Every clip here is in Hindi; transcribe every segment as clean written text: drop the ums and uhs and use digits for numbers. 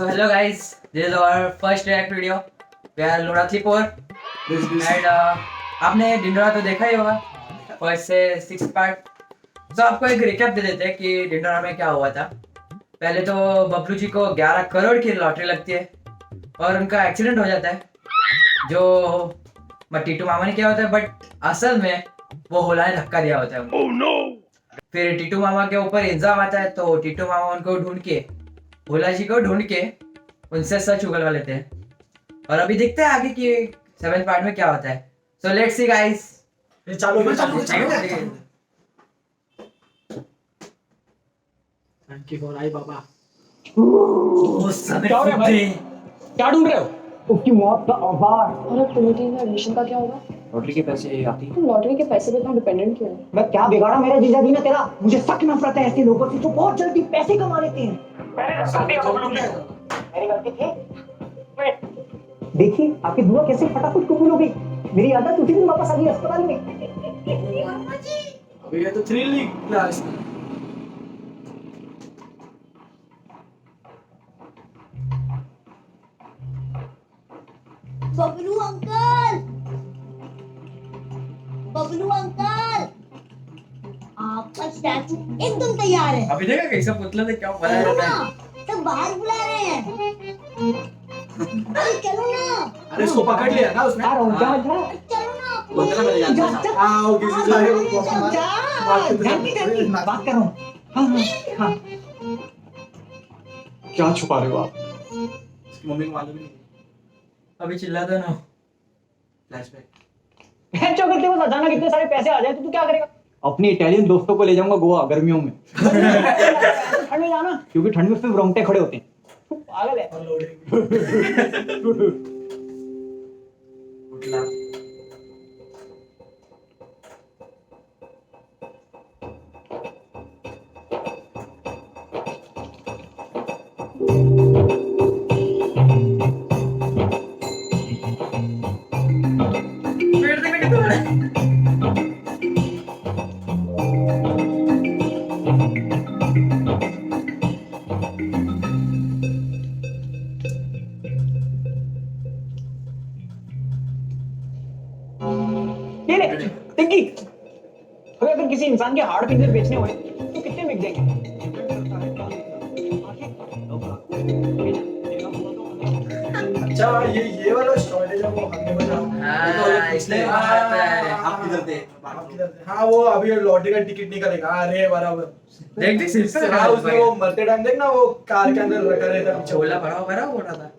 So hello guys, this is our first react video. We are Lunathipur and आपने डिंडोरा तो देखा ही होगा फर्स्ट से 6 पार्ट. तो आपको एक रिकैप दे देते हैं कि डिंडोरा में क्या हुआ था. पहले तो बबलू जी को 11 करोड़ की लॉटरी लगती है और उनका एक्सीडेंट हो जाता है जो टीटू मामा ने किया होता है, बट असल में वो होला ने धक्का दिया होता है उनको. oh, no! फिर टीटू मामा के ऊपर इल्जाम आता है तो टीटू मामा उनको ढूंढ के भोला जी को ढूंढ के उनसे सच उगलवा लेते हैं. और अभी देखते हैं आगे कि 7th पार्ट में क्या होता है. So let's see guys. चालू थैंक यू फॉर आई बाबा. क्या ढूंढ रहे हो? उसकी मौत का आभार. और कमेटी में एडमिशन का क्या होगा? लॉटरी के पैसे आती है. तुम लॉटरी के पैसे पे इतना डिपेंडेंट क्यों है? मैं क्या बिगाड़ा मेरे जीजा जी ने तेरा? मुझे सख्त नफरत है ऐसे लोगों से जो बहुत जल्दी पैसे कमा लेते हैं. मेरी गलती थी. देखिए आपकी दुआ कैसे फटाफट कबूल हो गई. मेरी आदत उसी दिन वापस आ गई अस्पताल में. अभी ये तो thrilling class. Bablu uncle, Bablu uncle, आपका स्टैचू एकदम तैयार है. अभी देखा कैसा पुतला से क्या बना चलो रहता ना, है. सब बाहर बुला रहे हैं. अरे चलो ना, अरे इसको पकड़ लिया ना उसने. आ रहा हूँ. जा जा चलो ना. बोलते ना मेरे जा जान. जा. आओ किसी से बात कर रहा हूँ. हाँ हाँ हाँ. क्या छुपा रहे हो आप? इसकी मम्मी को मालूम नहीं. अभी चिल्लाता ना. फ्लैशबैक. जो करते बस अचानक इतने सारे पैसे आ जाए तो तू क्या करेगा? अपने इटालियन दोस्तों को ले जाऊंगा गोवा गर्मियों में. ठंड में जाना क्योंकि ठंड में फिर रोंगटे खड़े होते हैं. पागल है. पुतला ये ले टिक्की. अगर किसी इंसान के हार्ड पिंजर बेचने हुए तो कितने बिक जाएंगे? अच्छा ये वाला स्टोरी जब वो हमने बजा. हाँ, इसलिए आप किधर थे? हाँ वो अभी लॉटरी का टिकट निकलेगा. अरे बराबर. देख सिर्फ हाँ उसने वो मरते टाइम देख ना वो कार के अंदर रखा रहता पीछे. छोला भरा बोला था.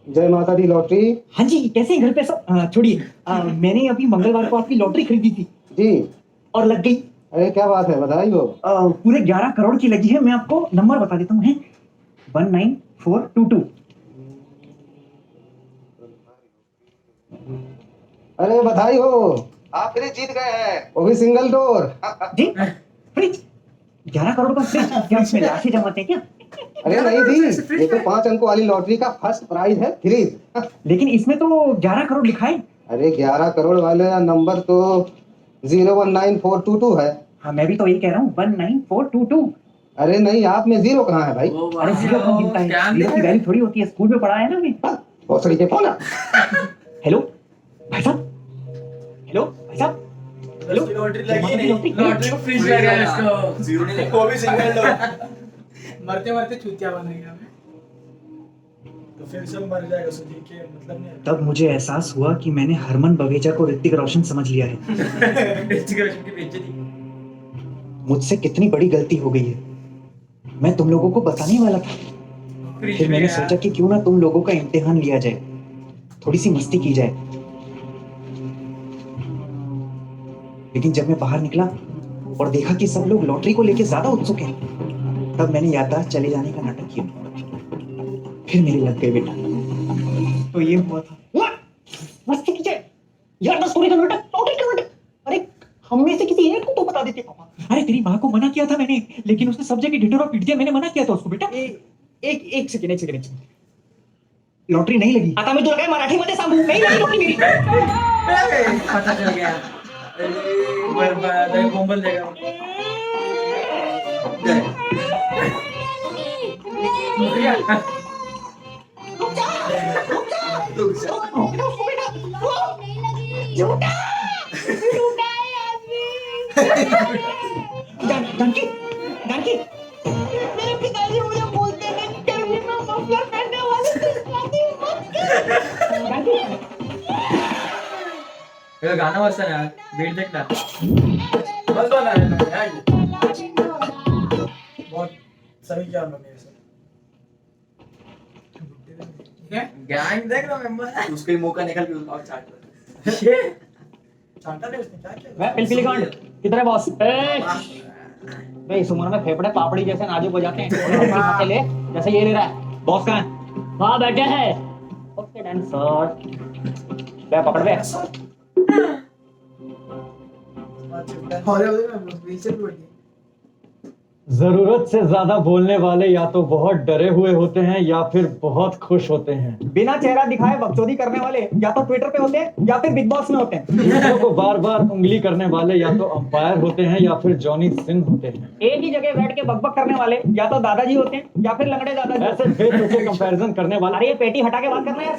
जय माता दी लॉटरी. हाँ जी कैसे घर पे सब छोड़िए. मैंने अभी मंगलवार को आपकी लॉटरी खरीदी थी जी. और लग गई. अरे क्या बात है, बधाई हो. पूरे 11 करोड़ की लगी है. मैं आपको नंबर बता देता हूँ. है 19422. अरे बधाई हो, आप फ्रिज जीत गए हैं, वो भी सिंगल डोर. जी फ्रिज 11 करोड़ का फ्रिज क्या उसमें राशि जमाते हैं क्या? अरे नहीं दी, ये तो 5 अंकों वाली लॉटरी का फर्स्ट प्राइज है, फ्रिज. लेकिन इसमें तो 11 करोड़ लिखा है. अरे 11 करोड़ वाले नंबर तो 019422 है. हाँ मैं भी तो यही कह रहा हूँ 19422. अरे नहीं, आप में जीरो कहाँ है भाई? अरे जीरो कौन गिनता है? जीरो की वैल्यू थोड़ी होती है. स्कूल में पढ़ा है ना हमें. भोसड़ी के फोन. हेलो भाई साहब. हेलो भाई साहब. हेलो लॉटरी लगी नहीं. लॉटरी को फ्रिज लगा है इसको. जीरो नहीं लगा. वो भी सिंगल डोर. मरते मरते चूतिया बन गया. तो फिर सब मर जाएगा. सोची के मतलब नहीं. तब मुझे एहसास हुआ कि मैंने हरमन बवेजा को ऋतिक रोशन समझ लिया है. ऋतिक रोशन की बेइज्जती. मुझसे कितनी बड़ी गलती हो गई है. मैं तुम लोगों को बताने वाला था. फिर मैंने सोचा कि क्यों ना तुम लोगों का इम्तिहान लिया जाए, थोड़ी सी मस्ती की जाए. लेकिन जब मैं बाहर निकला और देखा कि सब लोग लॉटरी को लेके ज्यादा उत्सुक हैं, तब मैंने याददाश्त चले जाने का नाटक किया. फिर मेरे लग गए बेटा. तो ये हुआ था. मस्ती की जाए. याददाश्त पूरी का नाटक, लॉटरी का नाटक. अरे हम में से किसी एक को तो बता देते पापा. अरे तेरी माँ को मना किया था मैंने, लेकिन उसने सब जगह ढिंढोरा पीट दिया. मैंने मना किया था उसको बेटा. एक सेकंड. लॉटरी नहीं लगी. आता मैं तुला काय मराठी मध्ये सांगू. नहीं लगी लॉटरी मेरी. पता चल गया. बर्बाद है, कोमल देगा. झूठा झूठा है आदमी। जानकी जानकी मेरे पिताजी मुझे बोलते हैं कभी मैं मफलर पहनने वाले से शादी मत कर। जानकी ये गाना वाजता ना यार, बीट देख ना. बस बना है ना यार ये। बहुत सही क्या बने ये सब। ठीक है गैंग देख ना मेंबर. उसको ही मौका निकल के उसको चाट कर चाटा ने उसने क्या किया। मैं पिलपिली कांड किधर है बॉस? बे इस उम्र में फेफड़े पापड़ी जैसे नाजुक हो जाते हैं। ऐसी हाथे ले जैसे ये ले रहा है। बॉस कहाँ है? हाँ बैठे है। Okay done sir. ले पकड़ बे। अरे मैं पीछे भी बढ़ गया। जरूरत से ज्यादा बोलने वाले या तो बहुत डरे हुए होते हैं या फिर बहुत खुश होते हैं। बिना चेहरा दिखाए बकचोदी करने वाले या तो ट्विटर पे होते हैं या फिर बिग बॉस में होते हैं। दूसरों को बार बार उंगली करने वाले या तो अंपायर होते हैं या फिर जॉनी सिंह होते हैं। एक ही जगह बैठ के बकबक करने वाले या तो दादाजी होते हैं या फिर लंगड़े दादाजी। ऐसे बेतुके कंपैरिजन करने वाले। अरे ये पेटी हटा के बात करना यार।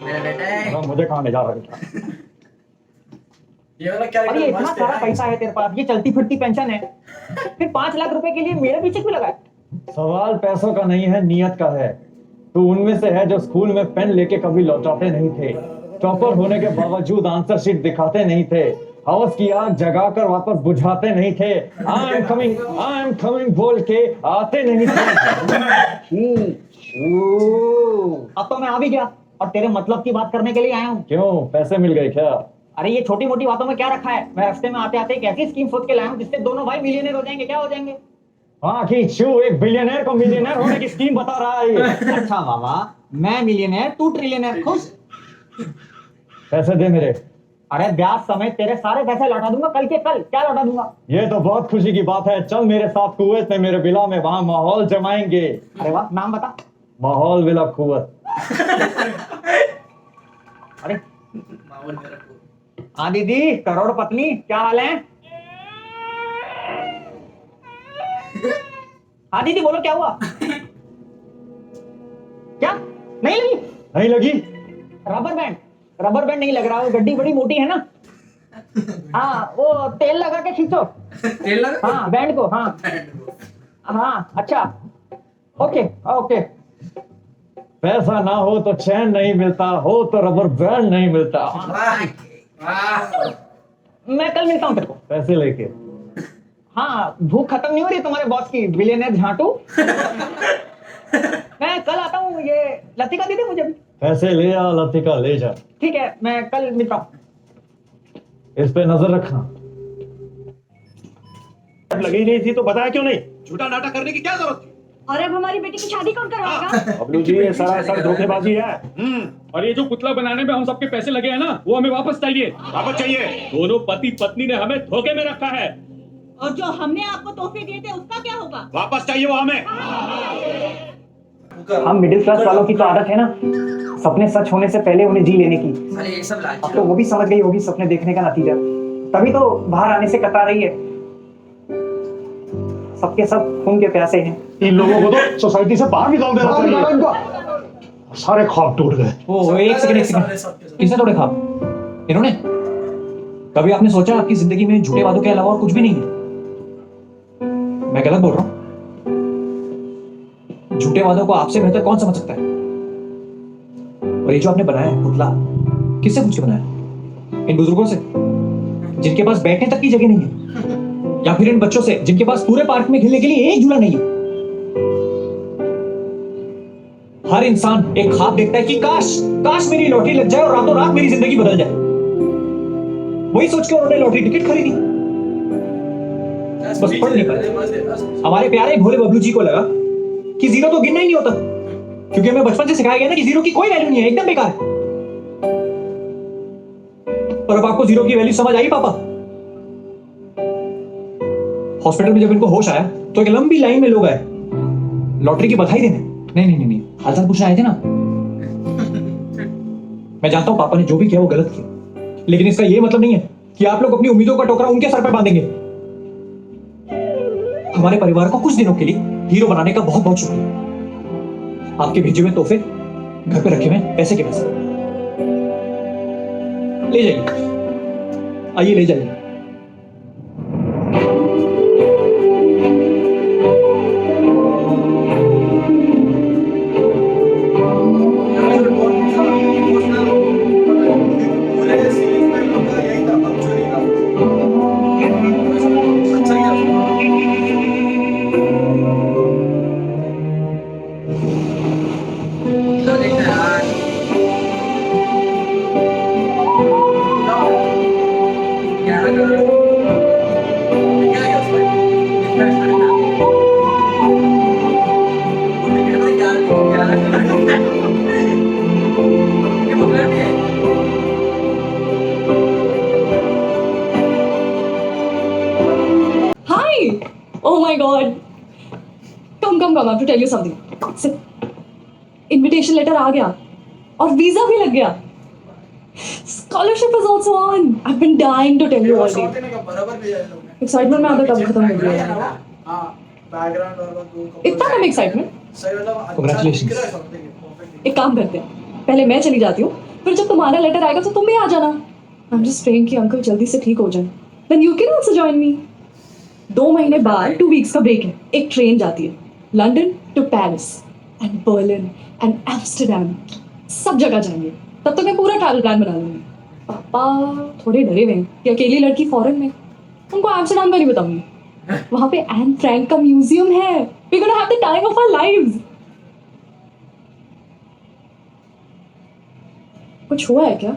मेरा बेटा है. अब मुझे कहाँ ले जा रहा था? ये वाला क्या अरे इतना सारा पैसा है तेरे पास, ये चलती फिरती पेंशन है, फिर 5 लाख रुपए के लिए मेरे पीछे क्यों लगा है? सवाल पैसों का नहीं है, नियत का है। तू उनमें से है जो स्कूल में पेन लेके कभी लौटाते नहीं थे, टॉपर होने के बावजूद आंसर शीट दिखाते नहीं थे, हवस की आग जगाकर वापस बुझाते नहीं थे, आई एम कमिंग बोल के आते नहीं थे। अब तो मैं आ भी गया और तेरे मतलब की बात करने के लिए आया हूँ। क्यों, पैसे मिल गए क्या? अरे ये छोटी मोटी बातों में क्या रखा है? मैं रास्ते में आते आते एक ऐसी स्कीम सोच के लाया हूँ जिससे दोनों भाई मिलियनेयर हो जाएंगे। क्या हो जाएंगे? हाँ कि चू एक बिलियनर को मिलियनर होने की स्कीम बता रहा है ये। अच्छा बाबा, मैं मिलियनेयर तू ट्रिलियनेयर, खुश? पैसे दे मेरे। अरे ब्याज समेत तेरे सारे पैसे लौटा दूंगा कल के कल। क्या लौटा दूंगा? ये तो बहुत खुशी की बात है। चल मेरे साथ कुवैत में मेरे विला में, वहां माहौल जमाएंगे। अरे वाह, नाम बता। माहौल विला कुवैत। अरे माहौल मेरा को हाँ दीदी, करोड़ पत्नी, क्या हाल है? हाँ दीदी बोलो, क्या हुआ? क्या नहीं लगी? नहीं लगी? रबर बैंड नहीं लग रहा, वो गड्डी बड़ी मोटी है ना। हाँ वो तेल लगा के खींचो। तेल लगा. हाँ बैंड को, हाँ हाँ अच्छा ओके ओके। पैसा ना हो तो चैन नहीं मिलता, हो तो रबर बैंड नहीं मिलता। वाह वाह. मैं कल मिलता हूँ तेरे को पैसे लेके। हाँ भूख खत्म नहीं हो रही तुम्हारे बॉस की, बिलियनर झांटू। मैं कल आता हूँ, ये लतिका दे दे मुझे भी। पैसे ले आ, लतिका ले जा। ठीक है मैं कल मिलता हूँ। इस पे नजर रखना। लगी नहीं थी तो बताया क्यों नहीं? झूठा नाटक करने की क्या जरूरत थी? और अब हमारी बेटी की शादी कौन करवाएगा? बबलू जी ये सरासर धोखेबाजी है। और ये जो पुतला बनाने में हम सबके पैसे लगे हैं ना, वो हमें वापस चाहिए। वापस चाहिए। दोनों पति पत्नी ने हमें धोखे में रखा है। और जो हमने आपको तोहफे दिए थे उसका क्या होगा? वापस चाहिए वो हमें। हम मिडिल क्लास वालों की तो आदत है ना, सपने सच होने से पहले उन्हें जी लेने की। अरे ये सब लालची अब तो वो भी समझ गई होगी सपने देखने का नतीजा, तभी तो बाहर आने से कतरा रही है। सबके सब खून के प्यासे हैं। इन लोगों को तो सोसाइटी से बाहर निकाल देना चाहिए। सारे ख्वाब टूट गए। ओ एक सेकंड किसने तोड़े ख्वाब? इन्होंने? कभी आपने सोचा आपकी जिंदगी में झूठे वादों के अलावा और कुछ भी नहीं है? मैं गलत बोल रहा हूँ? झूठे वादों को आपसे बेहतर कौन समझ सकता है? और ये जो आपने बनाया है पुतला, किससे पूछ के बनाया? इन बुजुर्गों से जिनके पास बैठने तक की जगह नहीं है, या फिर इन बच्चों से जिनके पास पूरे पार्क में खेलने के लिए एक झूला नहीं है? हर इंसान एक ख्वाब देखता है कि काश मेरी लॉटरी लग जाए और रातों रात मेरी जिंदगी बदल जाए। वही सोच के उन्होंने लॉटरी टिकट खरीदी, बस पढ़ नहीं पाए। हमारे प्यारे भोले बबलू जी को लगा कि जीरो तो गिनना ही नहीं होता, क्योंकि हमें बचपन से सिखाया गया ना कि जीरो की कोई वैल्यू नहीं है, एकदम बेकार है। और अब आपको जीरो की वैल्यू समझ आई पापा? हॉस्पिटल में जब इनको होश आया तो एक लंबी लाइन में लोग आए लॉटरी की बधाई देने। नहीं हालचाल पूछने आए थे ना। मैं जानता हूं पापा ने जो भी किया वो गलत किया, लेकिन इसका ये मतलब नहीं है कि आप लोग अपनी उम्मीदों का टोकरा उनके सर पे बांधेंगे। हमारे परिवार को कुछ दिनों के लिए हीरो बनाने का बहुत बहुत शुक्रिया। आपके भेजे हुए तोहफे घर पे रखे हुए हैं, पैसे के पैसे। ले जाइए, आइए ले जाइए। पूरे सीरीज में लोग का यही था, चोरी का। अच्छा किया। तो देखना यार, क्या करो? क्या किया उसने? रिफ्रेश करना। उन्हें क्या करना? ये बगल में है। Hi! Oh my god! Come, I have to tell you something. Sit. Invitation letter आ गया और वीजा भी लग गया. Scholarship is also on. I've been dying to tell you all shot day. देने का बराबर भेजा है लोग ने। Excitement में आधा कब खत्म हो गया यार. हाँ, बैकग्राउंड और वो इतना कम एक्साइटमेंट. सही मतलब अच्छा Congratulations. दिख रहा है सब, देखिए, perfect। एक काम करते हैं, पहले मैं चली जाती हूँ, फिर जब तुम्हारा लेटर आएगा तो तुम भी आ जाना. I'm just praying कि अंकल जल्दी से ठीक हो जाए. Then you can also join me. 2 महीने बाद 2 weeks का ब्रेक है. एक ट्रेन जाती है London to Paris and Berlin and Amsterdam, सब जगह जाएंगे. तब तक मैं पूरा ट्रैवल प्लान बना लूंगी. पापा थोड़े डरे हुए हैं कि अकेली लड़की फॉरेन में, उनको एम्स्टर्डम का नहीं बताऊंगी. वहां पे एन फ्रैंक का म्यूजियम है. We're gonna have the time of our lives. कुछ हुआ है क्या?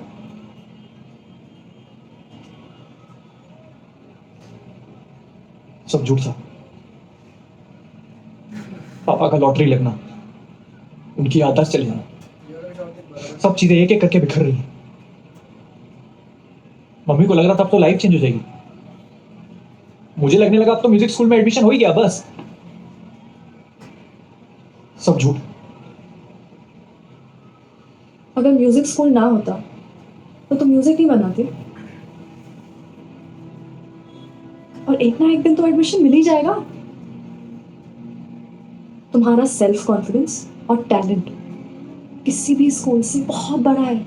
सब झूठ था। पापा का लॉटरी लगना, उनकी याददाश्त चली जाना, सब चीजें एक एक करके बिखर रही हैं। मम्मी को लग रहा था अब तो लाइफ चेंज हो जाएगी। मुझे लगने लगा अब तो म्यूजिक स्कूल में एडमिशन हो ही गया बस। सब झूठ। अगर म्यूजिक स्कूल ना होता तो तुम म्यूजिक नहीं बनाते. और एक ना एक दिन तो एडमिशन मिल ही जाएगा. तुम्हारा सेल्फ कॉन्फिडेंस और टैलेंट किसी भी स्कूल से बहुत बड़ा है.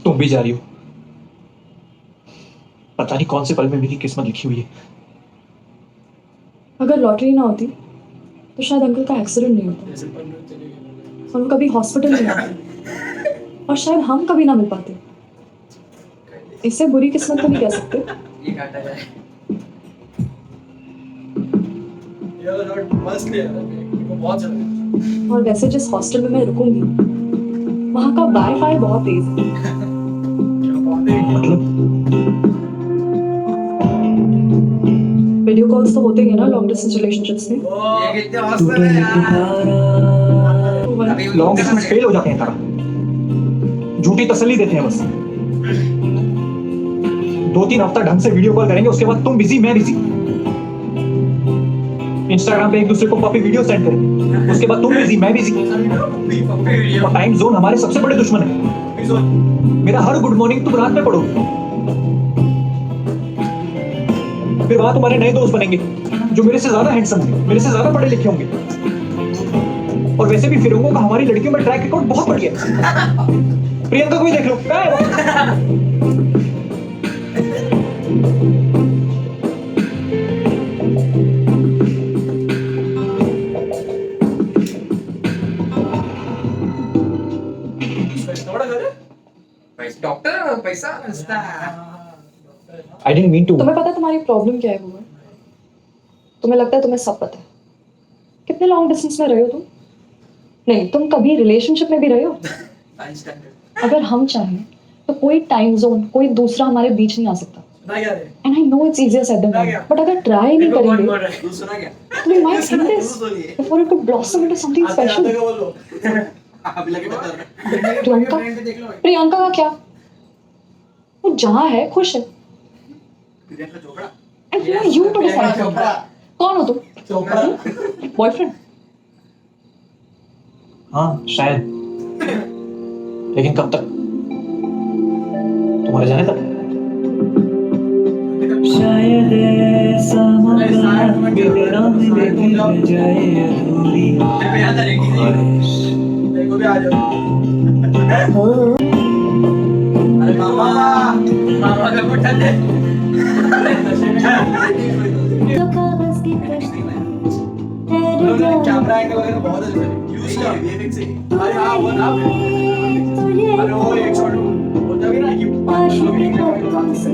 तुम भी जा रही हो, पता नहीं कौन से पल में मेरी किस्मत लिखी हुई है। अगर लॉटरी ना होती तो शायद अंकल का एक्सीडेंट नहीं होता जैसे पंडित चले गए। और वो कभी हॉस्पिटल नहीं आते और शायद हम कभी ना मिल पाते. इससे बुरी किस्मत तो नहीं कह सकते. ये काटा जाए। ये वाला शॉट मस्त है यार, मेरे को बहुत अच्छा लगा। और वैसे जिस हॉस्टल में मैं रुकूंगी वहाँ का वाईफाई बहुत तेज है. क्या बात है। मतलब वीडियो कॉल्स तो होते ही है ना लॉन्ग डिस्टेंस रिलेशनशिप्स में. ये कितने औसम है यार। अभी लॉन्ग डिस्टेंस फेल हो जाते हैं तारा, झूठी तसल्ली देते हैं बस। 2-3 हफ्ता ढंग से वीडियो कॉल करेंगे, उसके बाद तुम बिजी मैं बिजी। इंस्टाग्राम पे एक दूसरे को पपी वीडियो सेंड करेंगे, उसके बाद तुम बिजी मैं बिजी। और टाइम जोन हमारे सबसे बड़े दुश्मन है। मेरा हर गुड मॉर्निंग तुम रात में पढ़ोगे, फिर वहां तुम्हारे नए दोस्त बनेंगे जो मेरे से ज्यादा हैंडसम होंगे, मेरे से ज्यादा पढ़े लिखे होंगे। और वैसे भी फिरोंगों का हमारी लड़कियों में ट्रैक रिकॉर्ड बहुत बढ़िया है। प्रियंका को भी देख लो, क्या है वो? बड़ा घर है। पैसा डॉक्टर पैसा हंसता है। I didn't mean to. तुम्हें पता है तुम्हारी प्रॉब्लम क्या है वो? तुम्हें लगता है तुम्हें सब पता है. कितने लॉन्ग डिस्टेंस में रहे हो तुम? नहीं, तुम कभी रिलेशनशिप में भी रहे हो? अगर हम चाहें तो कोई टाइम जोन, कोई दूसरा हमारे बीच नहीं आ सकता. सुना क्या रे? And I know it's easier said than done, but अगर ट्राई नहीं करेंगे तू सुना क्या? we might hit this before it could blossom into something आते special. आते का बोलो। अभी लगे बता रहा है। प्रियंका देख लो भाई। प्रियंका का क्या? वो जहाँ है खुश है. Priyanka Chopra. And who are you to decide? Chopra. कौन हो तुम? चोपड़ा। बॉयफ्रेंड? हाँ शायद, लेकिन कब तक? मर जाने तक। शायद ऐसा मौका मिलना मिल जाए अधूरी देखो भी आ जाओ अरे मामा मामा का पुट्ठा दे कैमरा एंगल वगैरह बहुत अच्छा है यूज का वीएफएक्स है अरे हां वो ना अरे वो एक शॉट होता भी ना कि 5 लोग एक जगह से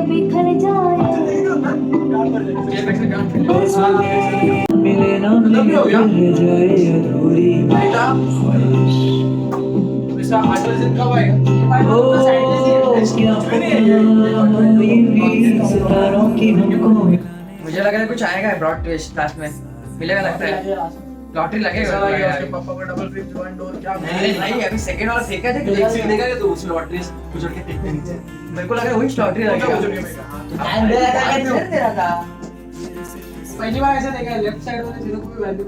बिखर जाए मिले ना मिल जाए अधूरी इसका आर्टिस्ट कब आएगा सितारों की हमको मुझे लग रहा है कुछ आएगा ब्रॉड ट्विस्ट लास्ट में मिलेगा लगता है लॉटरी लगेगा उसके पापा का डबल फ्लिप वन डोर क्या नहीं अभी सेकंड वाला फेंका था एक सीन देखा क्या तो उसमें लॉटरी उछल के फेंकते नीचे मेरे को लगा वही लॉटरी लगेगा तेरा था पहली बार ऐसा देखा लेफ्ट साइड वाले जीरो को भी वैल्यू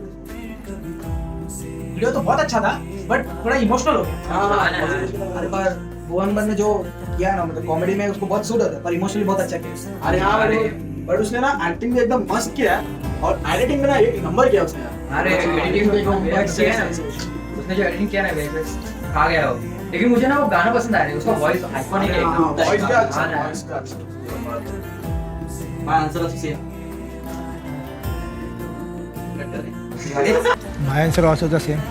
वीडियो तो बहुत अच्छा था बट थोड़ा इमोशनल हो गया अरे पर भुवन बन ने जो किया ना मतलब कॉमेडी में उसको बहुत सूट होता है पर इमोशनली बहुत अच्छा किया अरे हाँ बट उसने ना एक्टिंग भी एकदम मस्त किया और एडिटिंग में ना एक नंबर किया उसने अरे एडिटिंग में किया है ना उसने जो एडिटिंग किया ना वेफएक्स खा गया वो लेकिन मुझे ना वो गाना पसंद आ रहा है उसका वॉइस आइकॉनिक है एकदम वॉइस भी अच्छा हाँ, वॉइस भी अच्छा मैं आंसर अच्छी से My answer also the same.